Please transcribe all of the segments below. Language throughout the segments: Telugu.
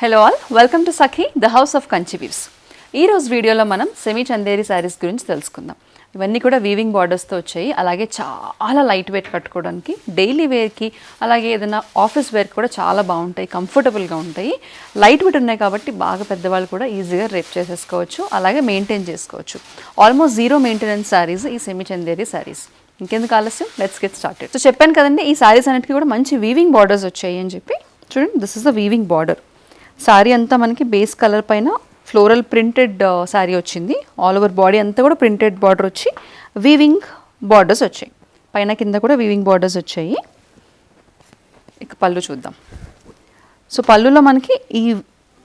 Hello all, welcome to Sakhi the house of Kanchi weaves. ఈరోజు వీడియోలో మనం సెమీ చందేరి శారీస్ గురించి తెలుసుకుందాం. ఇవన్నీ కూడా వీవింగ్ బార్డర్స్తో వచ్చాయి. అలాగే చాలా లైట్ వెయిట్ కట్టుకోవడానికి, డైలీ వేర్కి, అలాగే ఏదైనా ఆఫీస్ వేర్కి కూడా చాలా బాగుంటాయి, కంఫర్టబుల్గా ఉంటాయి. లైట్ వెయిట్ ఉన్నాయి కాబట్టి బాగా పెద్దవాళ్ళు కూడా ఈజీగా రేప్ చేసేసుకోవచ్చు, అలాగే మెయింటైన్ చేసుకోవచ్చు. ఆల్మోస్ట్ జీరో మెయింటెనెన్స్ శారీస్ ఈ సెమీ చందేరి శారీస్. ఇంకెందుకు ఆలస్యం, లెట్స్ గెట్ స్టార్టెడ్. సో చెప్పాను కదండి, ఈ శారీస్ అన్నిటికీ కూడా మంచి వీవింగ్ బార్డర్స్ వచ్చాయి అని చెప్పి. చూడండి, this is the weaving border. Sari అంతా మనకి బేస్ కలర్ పైన ఫ్లోరల్ ప్రింటెడ్ శారీ వచ్చింది. ఆల్ ఓవర్ బాడీ అంతా కూడా ప్రింటెడ్ బార్డర్ వచ్చి వీవింగ్ బార్డర్స్ వచ్చాయి. పైన కింద కూడా వీవింగ్ బార్డర్స్ వచ్చాయి. ఇక పళ్ళు చూద్దాం. సో పళ్ళులో మనకి ఈ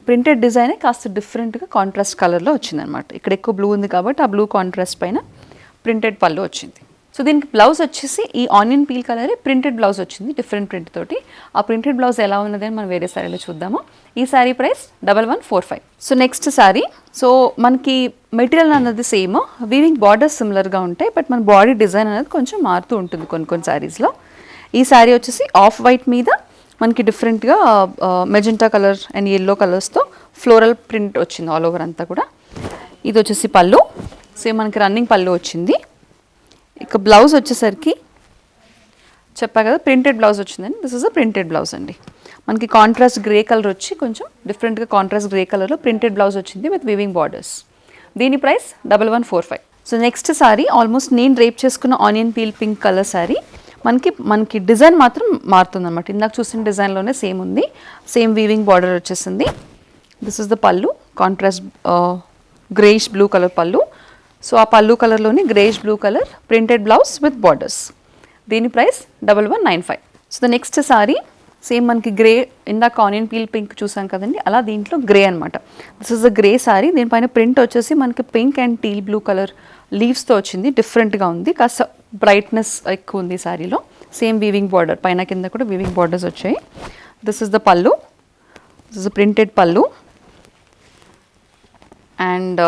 ప్రింటెడ్ డిజైనే కాస్త డిఫరెంట్గా కాంట్రాస్ట్ కలర్లో వచ్చిందనమాట. ఇక్కడ ఎక్కువ బ్లూ ఉంది కాబట్టి ఆ బ్లూ కాంట్రాస్ట్ పైన ప్రింటెడ్ పళ్ళు వచ్చింది. సో దీనికి బ్లౌజ్ వచ్చేసి ఈ ఆనియన్ పీల్ కలరే ప్రింటెడ్ బ్లౌజ్ వచ్చింది, డిఫరెంట్ ప్రింట్ తోటి. ఆ ప్రింటెడ్ బ్లౌజ్ ఎలా ఉన్నది అని మనం వేరే శారీలో చూద్దాము. ఈ sari price 1145. So next sari. So మనకి మెటీరియల్ అన్నది సేమ్, వీవింగ్ బార్డర్స్ సిమిలర్గా ఉంటాయి, బట్ మన బాడీ డిజైన్ అనేది కొంచెం మారుతూ ఉంటుంది కొన్ని శారీస్లో. ఈ శారీ వచ్చేసి ఆఫ్ వైట్ మీద మనకి డిఫరెంట్గా మెజెంటా కలర్ అండ్ ఎల్లో కలర్స్తో ఫ్లోరల్ ప్రింట్ వచ్చింది ఆల్ ఓవర్ అంతా కూడా. ఇది వచ్చేసి పళ్ళు, సేమ్ మనకి రన్నింగ్ పళ్ళు వచ్చింది. ఇక బ్లౌజ్ వచ్చేసరికి చెప్పా కదా ప్రింటెడ్ బ్లౌజ్ వచ్చిందని, this is a printed blouse అండి. మనకి కాంట్రాస్ట్ గ్రే కలర్ వచ్చి కొంచెం డిఫరెంట్గా కాంట్రాస్ట్ గ్రే కలర్లో ప్రింటెడ్ బ్లౌజ్ వచ్చింది విత్ వీవింగ్ బార్డర్స్. దీని price 1145. So next sari almost నేను రేప్ చేసుకున్న onion peel pink colour sari. మనకి డిజైన్ మాత్రం మారుతుంది అనమాట. ఇందాక చూసిన డిజైన్లోనే సేమ్ ఉంది, సేమ్ వీవింగ్ బార్డర్ వచ్చేసింది. దిస్ ఇస్ ద పళ్ళు, కాంట్రాస్ట్ గ్రేయిష్ బ్లూ కలర్ పళ్ళు. సో ఆ పళ్ళు కలర్లోని greyish blue colour printed blouse with borders. దీని price 1195. So the next sari same మనకి గ్రే, ఇందాక ఆనియన్ పీల్ పింక్ చూసాం కదండి, అలా దీంట్లో గ్రే అనమాట. This is the grey sari. దీనిపైన ప్రింట్ వచ్చేసి మనకి pink and teal blue colour లీవ్స్తో వచ్చింది, డిఫరెంట్గా ఉంది, కాస్త బ్రైట్నెస్ ఎక్కువ ఉంది శారీలో. సేమ్ వీవింగ్ బార్డర్, పైన కింద కూడా వీవింగ్ బార్డర్స్ వచ్చాయి. దిస్ ఇస్ ద పళ్ళు, దిస్ ఇస్ ద ప్రింటెడ్ పళ్ళు. అండ్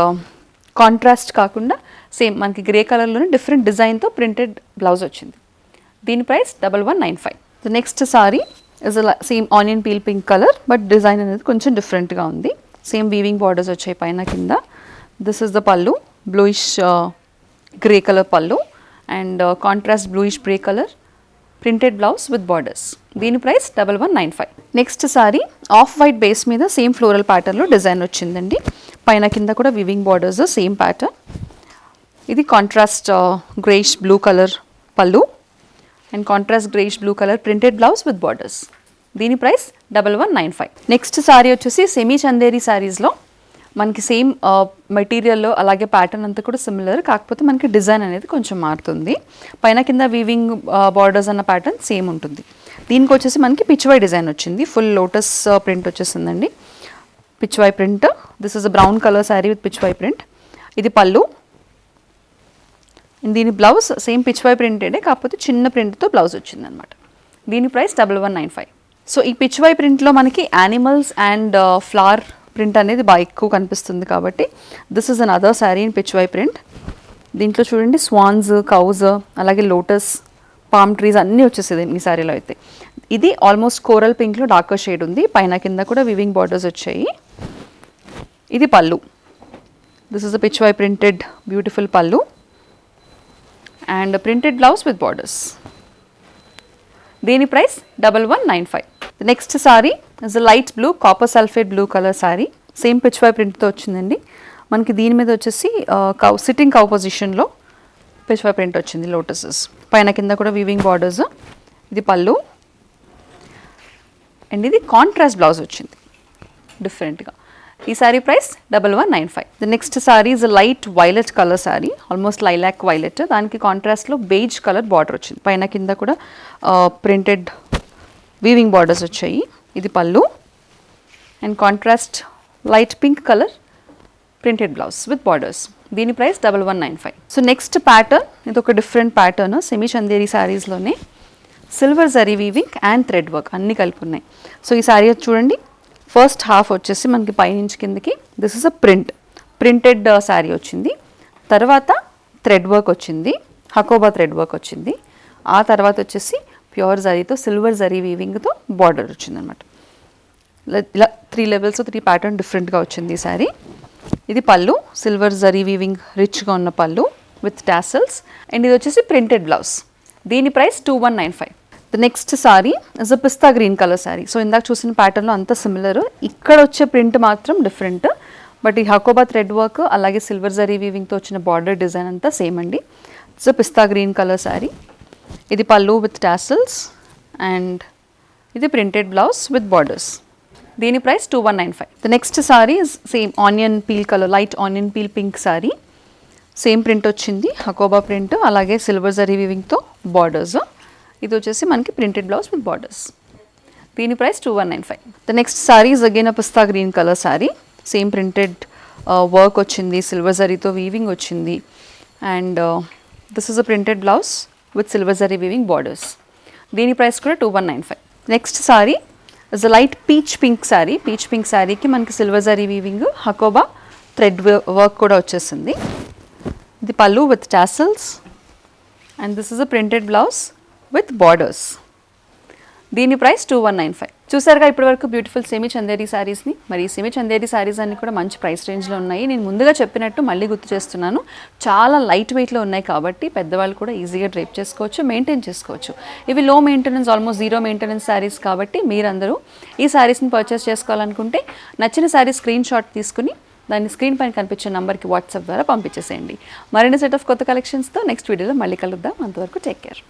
కాంట్రాస్ట్ కాకుండా సేమ్ మనకి గ్రే కలర్లోనే డిఫరెంట్ డిజైన్తో ప్రింటెడ్ బ్లౌజ్ వచ్చింది. దీని price 1195. The next sari is same onion peel pink colour, but design అనేది కొంచెం డిఫరెంట్గా ఉంది. సేమ్ వీవింగ్ బార్డర్స్ వచ్చాయి పైన కింద. This is the pallu, bluish grey colour pallu and contrast bluish grey colour printed blouse with borders. దీని price 1195. Next sari off white base మీద సేమ్ ఫ్లోరల్ ప్యాటర్న్లో డిజైన్ వచ్చిందండి. పైన కింద కూడా వీవింగ్ బార్డర్స్, సేమ్ ప్యాటర్న్. ఇది contrast greyish blue colour pallu and contrast greyish blue colour printed blouse with borders. దీని ప్రైస్ 1195. నెక్స్ట్ సారీ వచ్చేసి సెమీ చందేరి శారీస్లో మనకి సేమ్ మెటీరియల్లో అలాగే ప్యాటర్న్ అంతా కూడా సిమిలర్, కాకపోతే మనకి డిజైన్ అనేది కొంచెం మారుతుంది. పైన కింద వీవింగ్ బార్డర్స్ అన్న ప్యాటర్న్ సేమ్ ఉంటుంది. దీనికి వచ్చేసి మనకి పిచ్వై డిజైన్ వచ్చింది, ఫుల్ లోటస్ ప్రింట్ వచ్చేసిందండి, Pichwai print. This is a brown colour sari with Pichwai print. ఇది పళ్ళు. దీని బ్లౌజ్ సేమ్ పిచ్వై ప్రింటెడే, కాకపోతే చిన్న ప్రింట్తో బ్లౌజ్ వచ్చిందనమాట. దీని ప్రైస్ 1195. సో ఈ పిచ్వై ప్రింట్లో మనకి యానిమల్స్ అండ్ ఫ్లవర్ ప్రింట్ అనేది బాగా ఎక్కువ కనిపిస్తుంది కాబట్టి this is an other sari in Pichwai print. దీంట్లో చూడండి స్వాన్స్, కౌజ్, అలాగే లోటస్, పామ్ ట్రీస్ అన్నీ వచ్చేసేది ఈ శారీలో అయితే. ఇది ఆల్మోస్ట్ కోరల్ పింక్లో డార్కర్ షేడ్ ఉంది, పైన కింద కూడా వీవింగ్ బార్డర్స్ వచ్చాయి. ఇది pallu. This is the Pichwai printed beautiful pallu and printed blouse with borders. దీని price 1195. Next sari is light blue copper sulphate blue colour sari, same Pichwai ప్రింట్తో వచ్చిందండి. మనకి దీని మీద వచ్చేసి సిట్టింగ్ కౌ పొజిషన్లో పిచ్వై ప్రింట్ వచ్చింది, లోటసెస్. పైన కింద కూడా వీవింగ్ బార్డర్స్. ఇది పళ్ళు అండ్ ఇది కాంట్రాస్ట్ బ్లౌజ్ వచ్చింది డిఫరెంట్గా. ఈ sorry price 1195. The next sari is light violet colour sorry, almost lilac violet. దానికి కాంట్రాస్ట్లో బేజ్ కలర్ బార్డర్ వచ్చింది, పైన కింద కూడా ప్రింటెడ్ వీవింగ్ బార్డర్స్ వచ్చాయి. ఇది pallu and contrast light pink colour printed blouse with borders. దీని ప్రైస్ 1195. సో నెక్స్ట్ ప్యాటర్న్, ఇది ఒక డిఫరెంట్ ప్యాటర్న్ సెమీ చందేరి శారీస్లోనే. Silver zari weaving and thread work అన్నీ కలిపి ఉన్నాయి. సో ఈ శారీ చూడండి, ఫస్ట్ హాఫ్ వచ్చేసి మనకి పైనుంచి కిందకి this is a printed sari వచ్చింది. తర్వాత థ్రెడ్ వర్క్ వచ్చింది, హకోబా థ్రెడ్ వర్క్ వచ్చింది. ఆ తర్వాత వచ్చేసి ప్యూర్ జరీతో సిల్వర్ జరీ వీవింగ్తో బార్డర్ వచ్చిందనమాట. ఇలా 3 లెవెల్స్ 3 ప్యాటర్న్ డిఫరెంట్గా వచ్చింది ఈ శారీ. ఇది పళ్ళు, సిల్వర్ జరీ వీవింగ్ రిచ్గా ఉన్న పళ్ళు విత్ టాసల్స్. అండ్ ఇది వచ్చేసి ప్రింటెడ్ బ్లౌజ్. దీని price 2195. The next sari is a pista green colour sari. So ఇందాక చూసిన ప్యాటర్న్లో అంతా సిమిలర్, ఇక్కడ వచ్చే ప్రింట్ మాత్రం డిఫరెంట్. బట్ ఈ హకోబా థ్రెడ్ వర్క్ అలాగే సిల్వర్ జరీ వీవింగ్తో వచ్చిన బార్డర్ డిజైన్ అంతా సేమ్ అండి. It's a pista green colour sari. ఇది పళ్ళు విత్ టాసల్స్ అండ్ ఇది ప్రింటెడ్ బ్లౌజ్ విత్ బార్డర్స్. దీని price 2195. The next sari is same onion peel colour, light onion peel pink sorry. Same print వచ్చింది, హకోబా ప్రింట్ అలాగే సిల్వర్ జరీ వీవింగ్తో బార్డర్స్. ఇది వచ్చేసి మనకి ప్రింటెడ్ బ్లౌజ్ విత్ బార్డర్స్. దీని price 2195. The next sari is again a pista green colour sari. Same printed work వచ్చింది, సిల్వర్ జరీతో వీవింగ్ వచ్చింది. And this is a printed blouse with silver zari weaving borders. దీని ప్రైస్ కూడా 2195. Next sari is a light peach pink sari. Peach pink శారీకి మనకి silver zari weaving, Hakoba thread work కూడా వచ్చేసింది. ఇది పళ్ళు with tassels and this is a printed blouse with borders. దీని ప్రైస్ 2195. చూసారుగా ఇప్పటివరకు బ్యూటిఫుల్ సెమీ చందేరి శారీస్ని. మరి ఈ సెమీ చందేరి శారీస్ అన్ని కూడా మంచి ప్రైస్ రేంజ్లో ఉన్నాయి. నేను ముందుగా చెప్పినట్టు మళ్ళీ గుర్తు చేస్తున్నాను, చాలా లైట్ వెయిట్లో ఉన్నాయి కాబట్టి పెద్దవాళ్ళు కూడా ఈజీగా డ్రైప్ చేసుకోవచ్చు, మెయింటైన్ చేసుకోవచ్చు. ఇవి లో maintenance, almost zero maintenance saris కాబట్టి మీరందరూ ఈ శారీస్ని పర్చేస్ చేసుకోవాలనుకుంటే నచ్చిన శారీ స్క్రీన్ షాట్ తీసుకుని దాన్ని స్క్రీన్ పైన కనిపించే నెంబర్కి వాట్సాప్ ద్వారా పంపించేసేయండి. మరిన్ని సెట్ ఆఫ్ కొత్త కలెక్షన్స్తో నెక్స్ట్ వీడియోలో మళ్ళీ కలుద్దాం. అంతవరకు టేక్ కేర్.